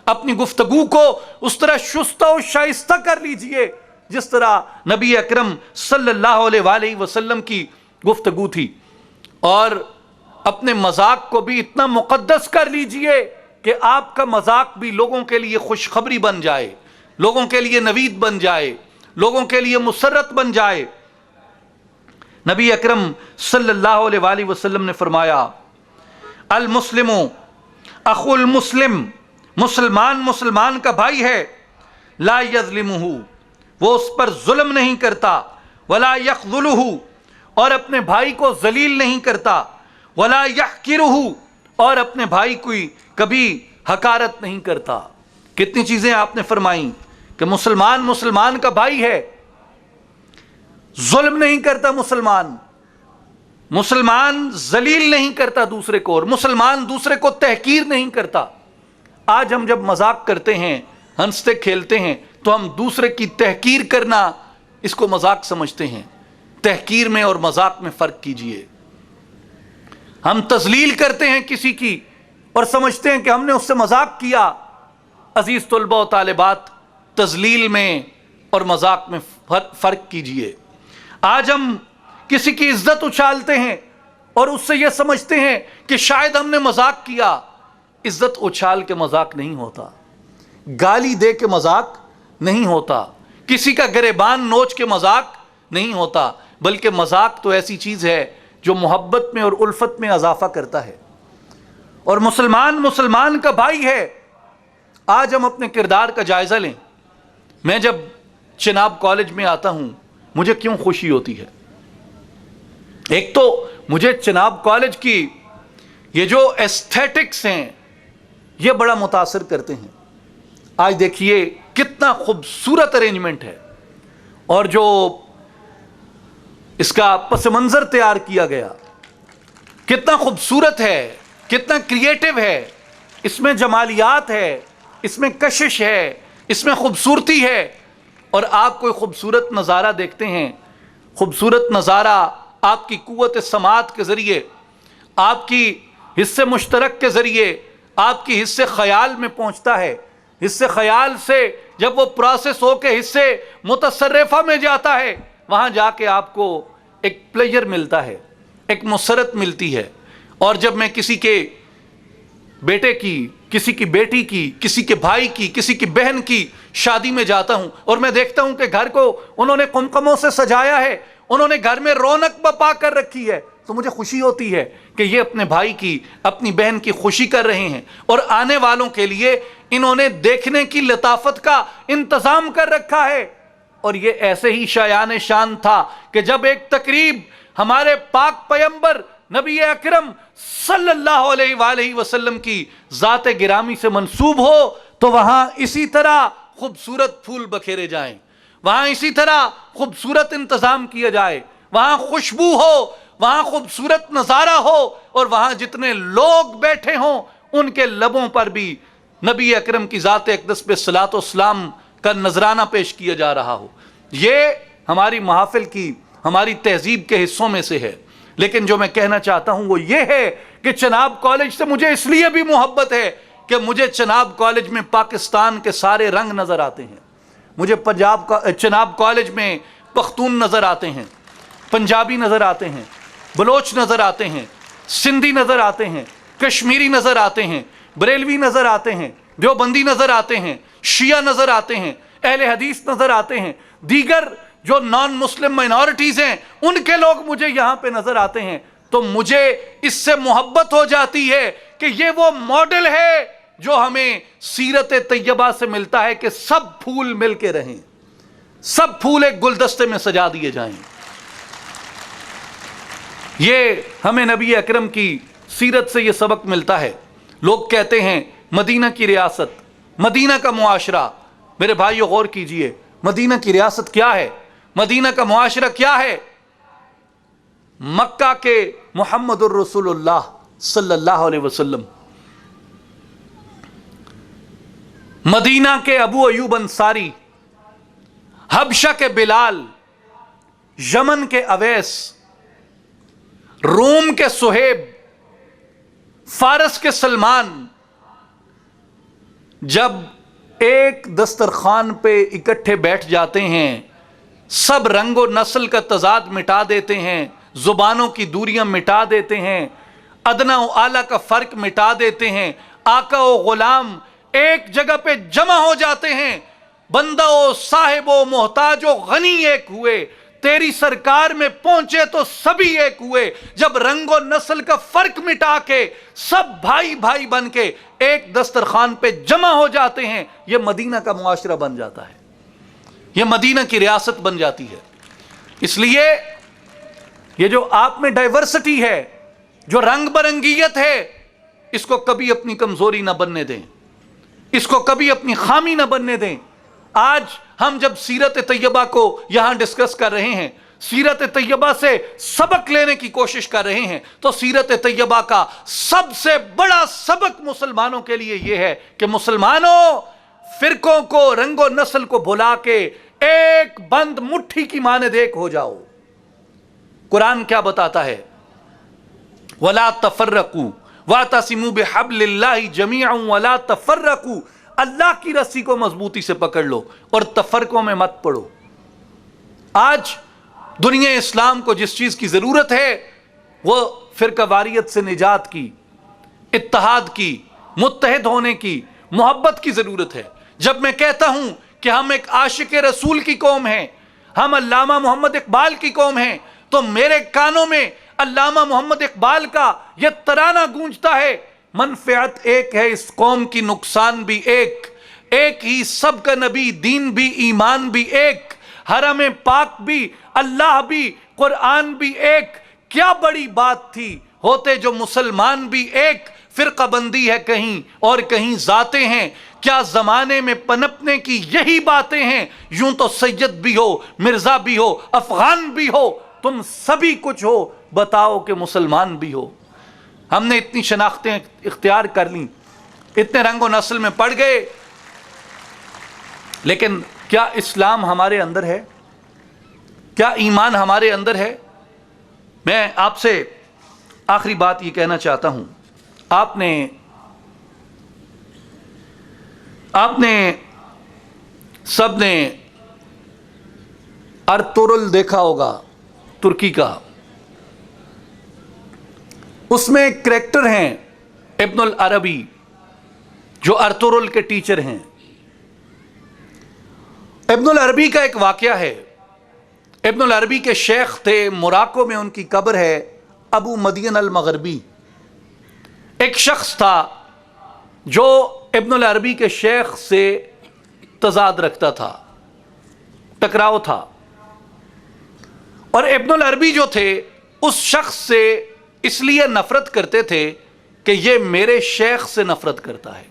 اپنی گفتگو کو اس طرح شستہ و شائستہ کر لیجئے جس طرح نبی اکرم صلی اللہ علیہ وآلہ وسلم کی گفتگو تھی، اور اپنے مذاق کو بھی اتنا مقدس کر لیجئے کہ آپ کا مذاق بھی لوگوں کے لیے خوشخبری بن جائے، لوگوں کے لیے نوید بن جائے، لوگوں کے لیے مسرت بن جائے۔ نبی اکرم صلی اللہ علیہ وآلہ وسلم نے فرمایا، المسلم اخو المسلم، مسلمان مسلمان کا بھائی ہے، لا یظلمہ، وہ اس پر ظلم نہیں کرتا، ولا یخذلہ، اور اپنے بھائی کو ذلیل نہیں کرتا، ولا یحقرہ، اور اپنے بھائی کی کبھی حقارت نہیں کرتا۔ کتنی چیزیں آپ نے فرمائیں کہ مسلمان کا بھائی ہے، ظلم نہیں کرتا، مسلمان ذلیل نہیں کرتا دوسرے کو، اور مسلمان دوسرے کو تحقیر نہیں کرتا۔ آج ہم جب مذاق کرتے ہیں، ہنستے کھیلتے ہیں، تو ہم دوسرے کی تحقیر کرنا اس کو مذاق سمجھتے ہیں۔ تحقیر میں اور مذاق میں فرق کیجئے۔ ہم تذلیل کرتے ہیں کسی کی اور سمجھتے ہیں کہ ہم نے اس سے مذاق کیا۔ عزیز طلبہ و طالبات، تذلیل میں اور مذاق میں فرق کیجئے۔ آج ہم کسی کی عزت اچھالتے ہیں اور اس سے یہ سمجھتے ہیں کہ شاید ہم نے مذاق کیا۔ عزت اچھال کے مذاق نہیں ہوتا، گالی دے کے مذاق نہیں ہوتا، کسی کا گریبان نوچ کے مذاق نہیں ہوتا، بلکہ مذاق تو ایسی چیز ہے جو محبت میں اور الفت میں اضافہ کرتا ہے۔ اور مسلمان کا بھائی ہے۔ آج ہم اپنے کردار کا جائزہ لیں۔ میں جب چناب کالج میں آتا ہوں مجھے کیوں خوشی ہوتی ہے؟ ایک تو مجھے چناب کالج کی یہ جو ایستھیٹکس ہیں یہ بڑا متاثر کرتے ہیں۔ آج دیکھیے کتنا خوبصورت ارینجمنٹ ہے، اور جو اس کا پس منظر تیار کیا گیا کتنا خوبصورت ہے، کتنا کریٹو ہے، اس میں جمالیات ہے، اس میں کشش ہے، اس میں خوبصورتی ہے۔ اور آپ کوئی خوبصورت نظارہ دیکھتے ہیں، خوبصورت نظارہ آپ کی قوت سماعت کے ذریعے، آپ کی حصے مشترک کے ذریعے، آپ کی حصے خیال میں پہنچتا ہے۔ حصے خیال سے جب وہ پروسیس ہو کے حصے متصرفہ میں جاتا ہے، وہاں جا کے آپ کو ایک پلیجر ملتا ہے، ایک مسرت ملتی ہے۔ اور جب میں کسی کے بیٹے کی، کسی کی بیٹی کی، کسی کے بھائی کی، کسی کی بہن کی شادی میں جاتا ہوں اور میں دیکھتا ہوں کہ گھر کو انہوں نے قمقموں سے سجایا ہے، انہوں نے گھر میں رونق بپا کر رکھی ہے، تو مجھے خوشی ہوتی ہے کہ یہ اپنے بھائی کی، اپنی بہن کی خوشی کر رہے ہیں، اور آنے والوں کے لیے انہوں نے دیکھنے کی لطافت کا انتظام کر رکھا ہے۔ اور یہ ایسے ہی شایان شان تھا کہ جب ایک تقریب ہمارے پاک پیغمبر نبی اکرم صلی اللہ علیہ وآلہ وسلم کی ذات گرامی سے منسوب ہو تو وہاں اسی طرح خوبصورت پھول بکھیرے جائیں، وہاں اسی طرح خوبصورت انتظام کیا جائے، وہاں خوشبو ہو، وہاں خوبصورت نظارہ ہو، اور وہاں جتنے لوگ بیٹھے ہوں ان کے لبوں پر بھی نبی اکرم کی ذات اقدس پہ صلاۃ و سلام کا نذرانہ پیش کیا جا رہا ہو۔ یہ ہماری محافل کی، ہماری تہذیب کے حصوں میں سے ہے۔ لیکن جو میں کہنا چاہتا ہوں وہ یہ ہے کہ چناب کالج سے مجھے اس لیے بھی محبت ہے کہ مجھے چناب کالج میں پاکستان کے سارے رنگ نظر آتے ہیں۔ مجھے چناب کالج میں پختون نظر آتے ہیں، پنجابی نظر آتے ہیں، بلوچ نظر آتے ہیں، سندھی نظر آتے ہیں، کشمیری نظر آتے ہیں، بریلوی نظر آتے ہیں، دیوبندی نظر آتے ہیں، شیعہ نظر آتے ہیں، اہل حدیث نظر آتے ہیں، دیگر جو نان مسلم مائنورٹیز ہیں ان کے لوگ مجھے یہاں پہ نظر آتے ہیں۔ تو مجھے اس سے محبت ہو جاتی ہے کہ یہ وہ ماڈل ہے جو ہمیں سیرت طیبہ سے ملتا ہے کہ سب پھول مل کے رہیں، سب پھول ایک گلدستے میں سجا دیے جائیں۔ یہ ہمیں نبی اکرم کی سیرت سے یہ سبق ملتا ہے۔ لوگ کہتے ہیں مدینہ کی ریاست، مدینہ کا معاشرہ۔ میرے بھائیو غور کیجئے، مدینہ کی ریاست کیا ہے؟ مدینہ کا معاشرہ کیا ہے؟ مکہ کے محمد الرسول اللہ صلی اللہ علیہ وسلم، مدینہ کے ابو ایوب انصاری، حبشہ کے بلال، یمن کے اویس، روم کے صہیب، فارس کے سلمان، جب ایک دسترخوان پہ اکٹھے بیٹھ جاتے ہیں، سب رنگ و نسل کا تضاد مٹا دیتے ہیں، زبانوں کی دوریاں مٹا دیتے ہیں، ادنا و اعلیٰ کا فرق مٹا دیتے ہیں، آقا و غلام ایک جگہ پہ جمع ہو جاتے ہیں، بندہ و صاحب و محتاج و غنی ایک ہوئے، تیری سرکار میں پہنچے تو سبھی ایک ہوئے۔ جب رنگ و نسل کا فرق مٹا کے سب بھائی بھائی بن کے ایک دسترخوان پہ جمع ہو جاتے ہیں، یہ مدینہ کا معاشرہ بن جاتا ہے، یہ مدینہ کی ریاست بن جاتی ہے۔ اس لیے یہ جو آپ میں ڈائیورسٹی ہے، جو رنگ برنگیت ہے، اس کو کبھی اپنی کمزوری نہ بننے دیں، اس کو کبھی اپنی خامی نہ بننے دیں۔ آج ہم جب سیرت طیبہ کو یہاں ڈسکس کر رہے ہیں، سیرت طیبہ سے سبق لینے کی کوشش کر رہے ہیں، تو سیرت طیبہ کا سب سے بڑا سبق مسلمانوں کے لیے یہ ہے کہ مسلمانوں، فرقوں کو، رنگ و نسل کو بھلا کے ایک بند مٹھی کی مانند ایک ہو جاؤ۔ قرآن کیا بتاتا ہے؟ وَلَا تَفَرَّقُوا وَاعْتَصِمُوا بِحَبْلِ اللَّهِ جَمِيعًا وَلَا تَفَرَّقُوا، اللہ کی رسی کو مضبوطی سے پکڑ لو اور تفرقوں میں مت پڑو۔ آج دنیا اسلام کو جس چیز کی ضرورت ہے وہ فرقہ واریت سے نجات کی، اتحاد کی، متحد ہونے کی، محبت کی ضرورت ہے۔ جب میں کہتا ہوں کہ ہم ایک عاشق رسول کی قوم ہیں، ہم علامہ محمد اقبال کی قوم ہیں، تو میرے کانوں میں علامہ محمد اقبال کا یہ ترانہ گونجتا ہے، منفعت ایک ہے اس قوم کی، نقصان بھی ایک، ایک ہی سب کا نبی، دین بھی، ایمان بھی ایک، حرم پاک بھی، اللہ بھی، قرآن بھی ایک، کیا بڑی بات تھی ہوتے جو مسلمان بھی ایک۔ فرقہ بندی ہے کہیں اور کہیں ذاتیں ہیں، کیا زمانے میں پنپنے کی یہی باتیں ہیں؟ یوں تو سید بھی ہو، مرزا بھی ہو، افغان بھی ہو، تم سبھی کچھ ہو، بتاؤ کہ مسلمان بھی ہو۔ ہم نے اتنی شناختیں اختیار کر لیں، اتنے رنگ و نسل میں پڑ گئے، لیکن کیا اسلام ہمارے اندر ہے؟ کیا ایمان ہمارے اندر ہے؟ میں آپ سے آخری بات یہ کہنا چاہتا ہوں، آپ نے سب نے ارطغرل دیکھا ہوگا، ترکی کا، اس میں ایک کریکٹر ہیں ابن العربی جو ارطغرل کے ٹیچر ہیں۔ ابن العربی کا ایک واقعہ ہے، ابن العربی کے شیخ تھے، موراکو میں ان کی قبر ہے، ابو مدین المغربی۔ ایک شخص تھا جو ابن العربی کے شیخ سے تضاد رکھتا تھا، ٹکراؤ تھا، اور ابن العربی جو تھے اس شخص سے اس لیے نفرت کرتے تھے کہ یہ میرے شیخ سے نفرت کرتا ہے،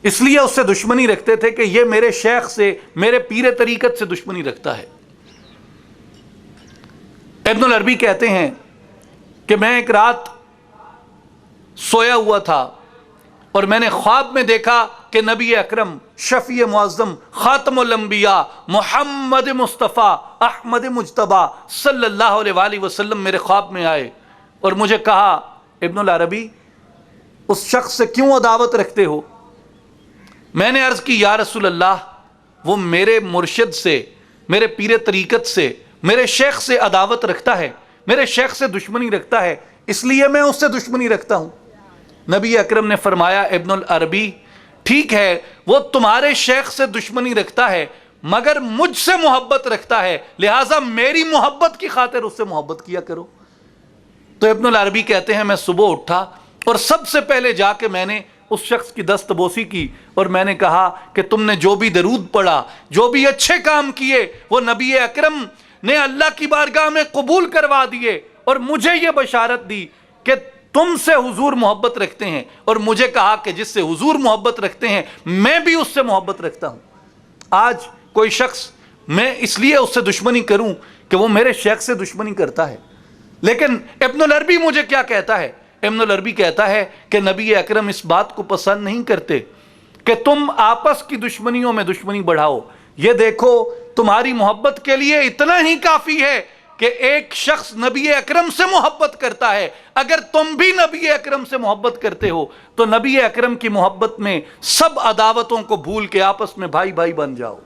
اس لیے اس سے دشمنی رکھتے تھے کہ یہ میرے شیخ سے، میرے پیر طریقت سے دشمنی رکھتا ہے۔ ابن العربی کہتے ہیں کہ میں ایک رات سویا ہوا تھا اور میں نے خواب میں دیکھا کہ نبی اکرم، شفیع معظم، خاتم الانبیاء، محمد مصطفیٰ، احمد مجتبیٰ صلی اللہ علیہ وآلہ وسلم میرے خواب میں آئے اور مجھے کہا، ابن العربی اس شخص سے کیوں عداوت رکھتے ہو؟ میں نے عرض کی، یا رسول اللہ وہ میرے مرشد سے، میرے پیر طریقت سے، میرے شیخ سے عداوت رکھتا ہے، میرے شیخ سے دشمنی رکھتا ہے، اس لیے میں اس سے دشمنی رکھتا ہوں۔ نبی اکرم نے فرمایا، ابن العربی ٹھیک ہے وہ تمہارے شیخ سے دشمنی رکھتا ہے مگر مجھ سے محبت رکھتا ہے، لہٰذا میری محبت کی خاطر اس سے محبت کیا کرو۔ تو ابن العربی کہتے ہیں میں صبح اٹھا اور سب سے پہلے جا کے میں نے اس شخص کی دست بوسی کی اور میں نے کہا کہ تم نے جو بھی درود پڑھا، جو بھی اچھے کام کیے، وہ نبی اکرم نے اللہ کی بارگاہ میں قبول کروا دیے اور مجھے یہ بشارت دی کہ تم سے حضور محبت رکھتے ہیں، اور مجھے کہا کہ جس سے حضور محبت رکھتے ہیں میں بھی اس سے محبت رکھتا ہوں۔ آج کوئی شخص، میں اس لیے اس سے دشمنی کروں کہ وہ میرے شیخ سے دشمنی کرتا ہے، لیکن ابن العربی مجھے کیا کہتا ہے؟ ابن العربی کہتا ہے کہ نبی اکرم اس بات کو پسند نہیں کرتے کہ تم آپس کی دشمنیوں میں دشمنی بڑھاؤ۔ یہ دیکھو تمہاری محبت کے لیے اتنا ہی کافی ہے کہ ایک شخص نبی اکرم سے محبت کرتا ہے، اگر تم بھی نبی اکرم سے محبت کرتے ہو تو نبی اکرم کی محبت میں سب عداوتوں کو بھول کے آپس میں بھائی بھائی بن جاؤ،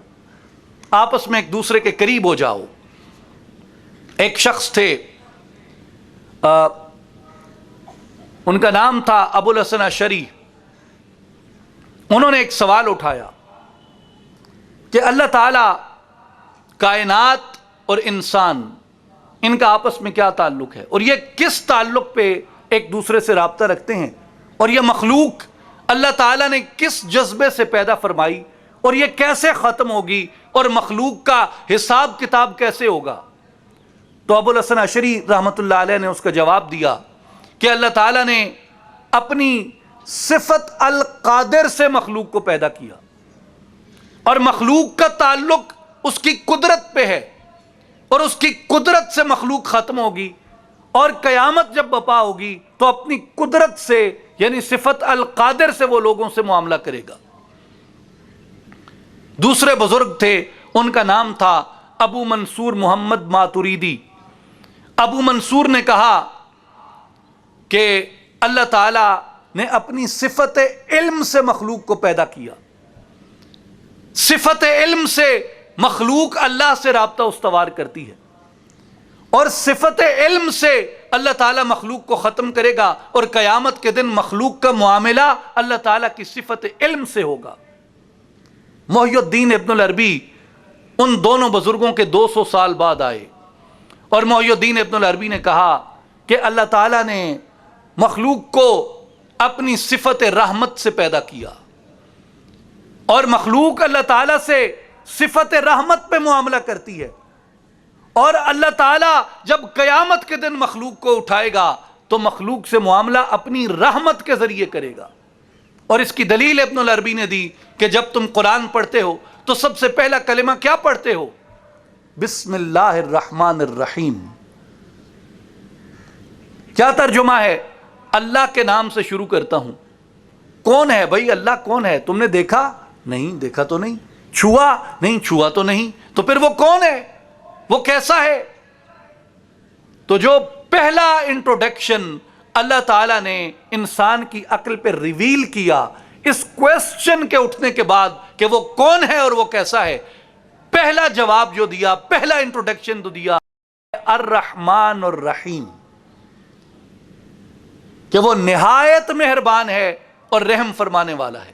آپس میں ایک دوسرے کے قریب ہو جاؤ۔ ایک شخص تھے، ان کا نام تھا ابو الحسن اشعری۔ انہوں نے ایک سوال اٹھایا کہ اللہ تعالی، کائنات اور انسان، ان کا آپس میں کیا تعلق ہے، اور یہ کس تعلق پہ ایک دوسرے سے رابطہ رکھتے ہیں، اور یہ مخلوق اللہ تعالیٰ نے کس جذبے سے پیدا فرمائی، اور یہ کیسے ختم ہوگی، اور مخلوق کا حساب کتاب کیسے ہوگا؟ تو ابو الحسن اشعری رحمۃ اللہ علیہ نے اس کا جواب دیا کہ اللہ تعالیٰ نے اپنی صفت القادر سے مخلوق کو پیدا کیا، اور مخلوق کا تعلق اس کی قدرت پہ ہے، اور اس کی قدرت سے مخلوق ختم ہوگی، اور قیامت جب بپا ہوگی تو اپنی قدرت سے یعنی صفت القادر سے وہ لوگوں سے معاملہ کرے گا۔ دوسرے بزرگ تھے، ان کا نام تھا ابو منصور محمد ماتریدی۔ ابو منصور نے کہا کہ اللہ تعالی نے اپنی صفت علم سے مخلوق کو پیدا کیا۔ صفت علم سے مخلوق اللہ سے رابطہ استوار کرتی ہے، اور صفت علم سے اللہ تعالیٰ مخلوق کو ختم کرے گا، اور قیامت کے دن مخلوق کا معاملہ اللہ تعالیٰ کی صفت علم سے ہوگا۔ محی الدین ابن العربی ان دونوں بزرگوں کے 200 سال بعد آئے، اور محی الدین ابن العربی نے کہا کہ اللہ تعالیٰ نے مخلوق کو اپنی صفت رحمت سے پیدا کیا، اور مخلوق اللہ تعالیٰ سے صفت رحمت پہ معاملہ کرتی ہے، اور اللہ تعالیٰ جب قیامت کے دن مخلوق کو اٹھائے گا تو مخلوق سے معاملہ اپنی رحمت کے ذریعے کرے گا۔ اور اس کی دلیل ابن العربی نے دی کہ جب تم قرآن پڑھتے ہو تو سب سے پہلا کلمہ کیا پڑھتے ہو؟ بسم اللہ الرحمن الرحیم۔ کیا ترجمہ ہے؟ اللہ کے نام سے شروع کرتا ہوں۔ کون ہے بھائی اللہ؟ کون ہے؟ تم نے دیکھا نہیں؟ دیکھا تو نہیں۔ چھوا نہیں؟ چھوا تو نہیں۔ تو پھر وہ کون ہے؟ وہ کیسا ہے؟ تو جو پہلا انٹروڈکشن اللہ تعالیٰ نے انسان کی عقل پہ ریویل کیا اس کویسچن کے اٹھنے کے بعد کہ وہ کون ہے اور وہ کیسا ہے، پہلا جواب جو دیا، پہلا انٹروڈکشن جو دیا، الرحمن الرحیم، کہ وہ نہایت مہربان ہے اور رحم فرمانے والا ہے۔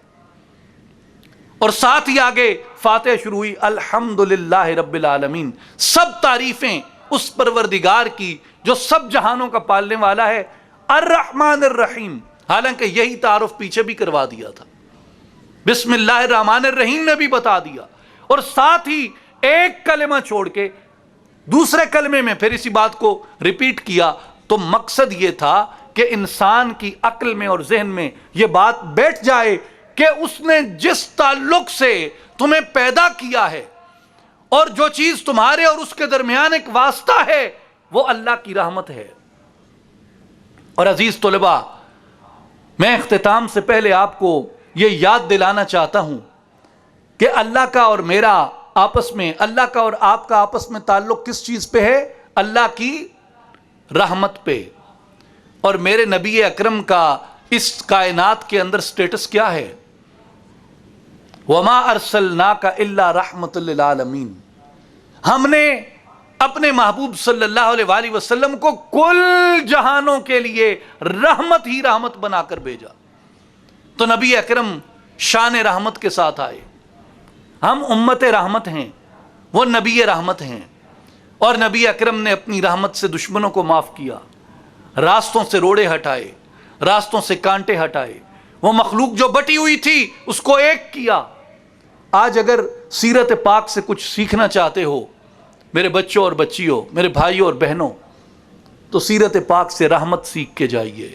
اور ساتھ ہی آگے فاتحہ شروع ہوئی، الحمدللہ رب العالمین، سب تعریفیں اس پروردگار کی جو سب جہانوں کا پالنے والا ہے، الرحمن الرحیم۔ حالانکہ یہی تعارف پیچھے بھی کروا دیا تھا، بسم اللہ الرحمن الرحیم نے بھی بتا دیا، اور ساتھ ہی ایک کلمہ چھوڑ کے دوسرے کلمے میں پھر اسی بات کو ریپیٹ کیا۔ تو مقصد یہ تھا کہ انسان کی عقل میں اور ذہن میں یہ بات بیٹھ جائے کہ اس نے جس تعلق سے تمہیں پیدا کیا ہے، اور جو چیز تمہارے اور اس کے درمیان ایک واسطہ ہے، وہ اللہ کی رحمت ہے۔ اور عزیز طلباء، میں اختتام سے پہلے آپ کو یہ یاد دلانا چاہتا ہوں کہ اللہ کا اور میرا آپس میں، اللہ کا اور آپ کا آپس میں تعلق کس چیز پہ ہے؟ اللہ کی رحمت پہ۔ اور میرے نبی اکرم کا اس کائنات کے اندر سٹیٹس کیا ہے؟ وَمَا أَرْسَلْنَاكَ إِلَّا رَحْمَةً لِّلْعَالَمِينَ، ہم نے اپنے محبوب صلی اللہ علیہ وآلہ وسلم کو کل جہانوں کے لیے رحمت ہی رحمت بنا کر بھیجا۔ تو نبی اکرم شان رحمت کے ساتھ آئے۔ ہم امت رحمت ہیں، وہ نبی رحمت ہیں، اور نبی اکرم نے اپنی رحمت سے دشمنوں کو معاف کیا، راستوں سے روڑے ہٹائے، راستوں سے کانٹے ہٹائے، وہ مخلوق جو بٹی ہوئی تھی اس کو ایک کیا۔ آج اگر سیرت پاک سے کچھ سیکھنا چاہتے ہو میرے بچوں اور بچیوں، میرے بھائیوں اور بہنوں، تو سیرت پاک سے رحمت سیکھ کے جائیے،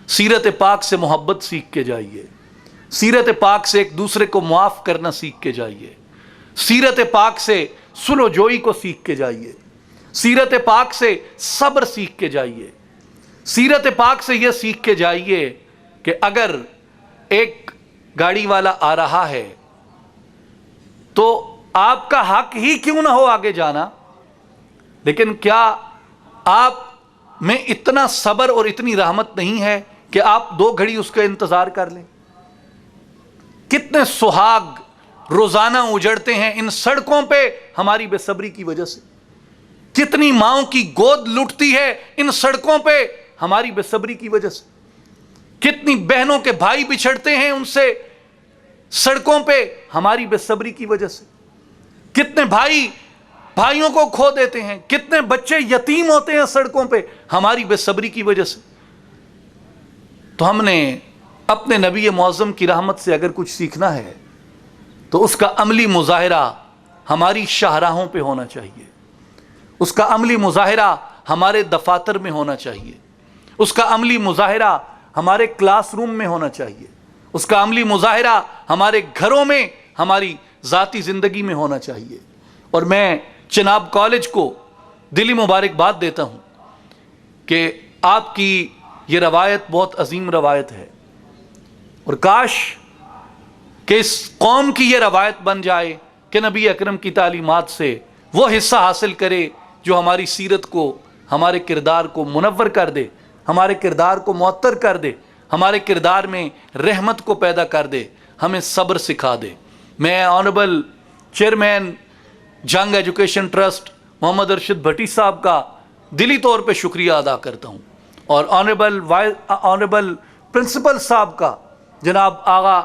سیرت پاک سے محبت سیکھ کے جائیے، سیرت پاک سے ایک دوسرے کو معاف کرنا سیکھ کے جائیے، سیرت پاک سے سلو جوئی کو سیکھ کے جائیے، سیرت پاک سے صبر سیکھ کے جائیے، سیرت پاک سے یہ سیکھ کے جائیے کہ اگر ایک گاڑی والا آ رہا ہے تو آپ کا حق ہی کیوں نہ ہو آگے جانا، لیکن کیا آپ میں اتنا صبر اور اتنی رحمت نہیں ہے کہ آپ 2 گھڑی اس کا انتظار کر لیں؟ کتنے سہاگ روزانہ اجڑتے ہیں ان سڑکوں پہ ہماری بے صبری کی وجہ سے، کتنی ماؤں کی گود لٹتی ہے ان سڑکوں پہ ہماری بے صبری کی وجہ سے، کتنی بہنوں کے بھائی بچھڑتے ہیں ان سے سڑکوں پہ ہماری بے صبری کی وجہ سے، کتنے بھائی بھائیوں کو کھو دیتے ہیں، کتنے بچے یتیم ہوتے ہیں سڑکوں پہ ہماری بے صبری کی وجہ سے۔ تو ہم نے اپنے نبی معظم کی رحمت سے اگر کچھ سیکھنا ہے تو اس کا عملی مظاہرہ ہماری شاہراہوں پہ ہونا چاہیے، اس کا عملی مظاہرہ ہمارے دفاتر میں ہونا چاہیے، اس کا عملی مظاہرہ ہمارے کلاس روم میں ہونا چاہیے، اس کا عملی مظاہرہ ہمارے گھروں میں، ہماری ذاتی زندگی میں ہونا چاہیے۔ اور میں چناب کالج کو دلی مبارکباد دیتا ہوں کہ آپ کی یہ روایت بہت عظیم روایت ہے، اور کاش کہ اس قوم کی یہ روایت بن جائے کہ نبی اکرم کی تعلیمات سے وہ حصہ حاصل کرے جو ہماری سیرت کو، ہمارے کردار کو منور کر دے، ہمارے کردار کو معطر کر دے، ہمارے کردار میں رحمت کو پیدا کر دے، ہمیں صبر سکھا دے۔ میں آنریبل چیئرمین جنگ ایجوکیشن ٹرسٹ محمد ارشد بھٹی صاحب کا دلی طور پہ شکریہ ادا کرتا ہوں، اور آنریبل پرنسپل صاحب کا جناب آغا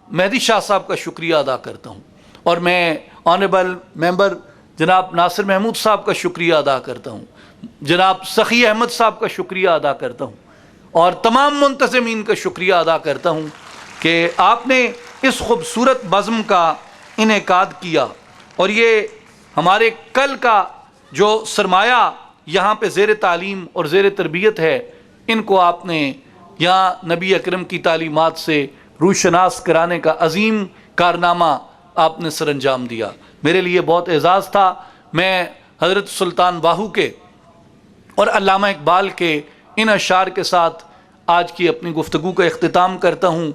مہدی شاہ صاحب کا شکریہ ادا کرتا ہوں، اور میں آنریبل ممبر جناب ناصر محمود صاحب کا شکریہ ادا کرتا ہوں، جناب سخی احمد صاحب کا شکریہ ادا کرتا ہوں، اور تمام منتظمین کا شکریہ ادا کرتا ہوں کہ آپ نے اس خوبصورت بزم کا انعقاد کیا، اور یہ ہمارے کل کا جو سرمایہ یہاں پہ زیر تعلیم اور زیر تربیت ہے، ان کو آپ نے یہاں نبی اکرم کی تعلیمات سے روشناس کرانے کا عظیم کارنامہ آپ نے سر انجام دیا۔ میرے لیے بہت اعزاز تھا۔ میں حضرت سلطان باہو کے اور علامہ اقبال کے ان اشعار کے ساتھ آج کی اپنی گفتگو کا اختتام کرتا ہوں۔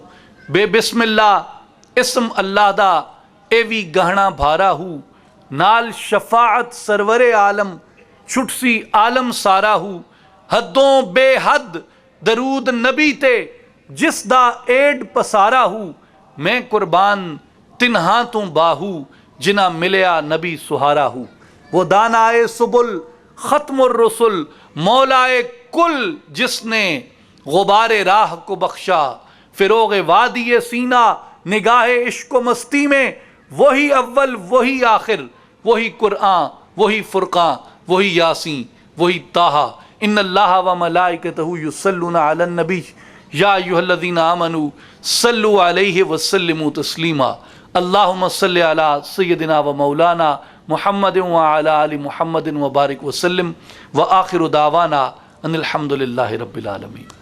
بے بسم اللہ اسم اللہ دا اے وی گہنا بھارا ہو، نال شفاعت سرور عالم چھٹ سی عالم سارا ہو، حدوں بے حد درود نبی تے جس دا ایڈ پسارا ہو، میں قربان تنہا تو باہو جنا ملیا نبی سہارا ہو۔ وہ دانائے سبل ختم الرسل مولائے کل جس نے غبار راہ کو بخشا، فروغ وادی سینہ نگاہ عشق و مستی میں وہی اول وہی آخر، وہی قرآن وہی فرقان وہی یاسین وہی طٰہٰ۔ ان اللہ و ملائکتہ یصلون علی النبی یا ایھا الذین آمنوا صلوا علیہ وسلموا تسلیما۔ اللہم صل علی سیدنا و مولانا محمد وعلی آل محمد وبارک وسلم، وآخر دعوانا ان الحمد للہ رب العالمین۔